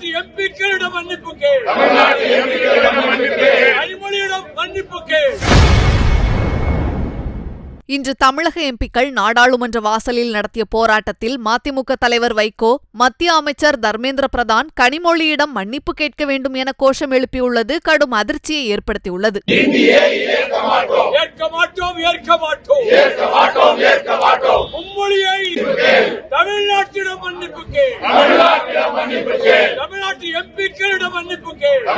தமிழ்நாட்டு எம்பிக்களிடம் மன்னிப்பு கேள். கனிமொழியிடம் மன்னிப்பு கேள். இன்று தமிழக எம்பிக்கள் நாடாளுமன்ற வாசலில் நடத்திய போராட்டத்தில் மதிமுக தலைவர் வைகோ, மத்திய அமைச்சர் தர்மேந்திர பிரதான் கனிமொழியிடம் மன்னிப்பு கேட்க வேண்டும் என கோஷம் எழுப்பியுள்ளது கடும் அதிர்ச்சியை ஏற்படுத்தியுள்ளது. தமிழ்நாட்டிடம் மன்னிப்பு கேள். தமிழ்நாட்டு எம்பிக்களிடம் மன்னிப்பு கேள்.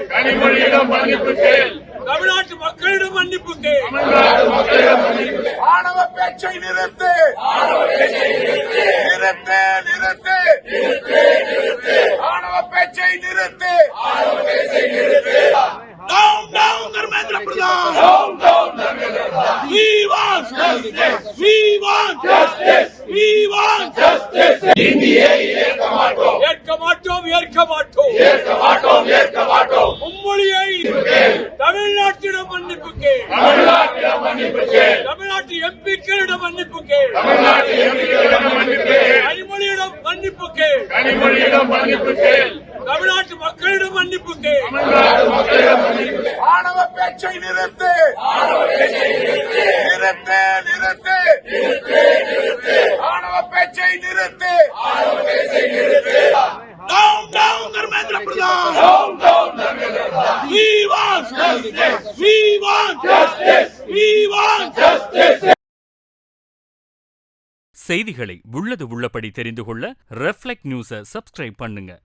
கனிமொழியிடம் மன்னிப்பு கேள். தமிழ்நாட்டு மக்களிடம் மன்னிப்பு கேள். ஆணவ பேச்சை நிறுத்து. நிறுத்து நிறுத்து. ஆணவ பேச்சை நிறுத்து. Down down Dharmendra Pradhan. Down down Dharmendra Pradhan. We want justice. We want justice. We want justice. இந்தியை ஏற்க மாட்டோம். ஏற்க மாட்டோம். ஏற்க மாட்டோம். ஏற்க மாட்டோம். ஏற்க மாட்டோம். மும்மொழியை தமிழ்நாட்டிடம் மன்னிப்பு கேள். தமிழ்நாட்டிடம் மன்னிப்பு கேள். தமிழ்நாட்டு எம்பிக்களிடம் மன்னிப்பு கேள். தமிழ்நாட்டு எம்பிக்களிடம் மன்னிப்பு கேள். கனிமொழியிடம் மன்னிப்பு கேள். கனிமொழியிடம் மன்னிப்பு கேள். தமிழ்நாட்டு மக்களிடம் மன்னிப்பு கேள். தமிழ்நாட்டு மக்களிடம் மன்னிப்பு கேள். ஆணவ பேச்சை நிறுத்து. நிறுத்து நிறுத்து. ஆணவ பேச்சை நிறுத்து. Down down Dharmendra Pradhan. Down down Dharmendra Pradhan. We want justice. We want justice. We want justice. செய்திகளை உள்ளது உள்ளபடி தெரிந்து கொள்ள ரெஃப்ளெக்ட் நியூஸை சப்ஸ்கிரைப் பண்ணுங்க.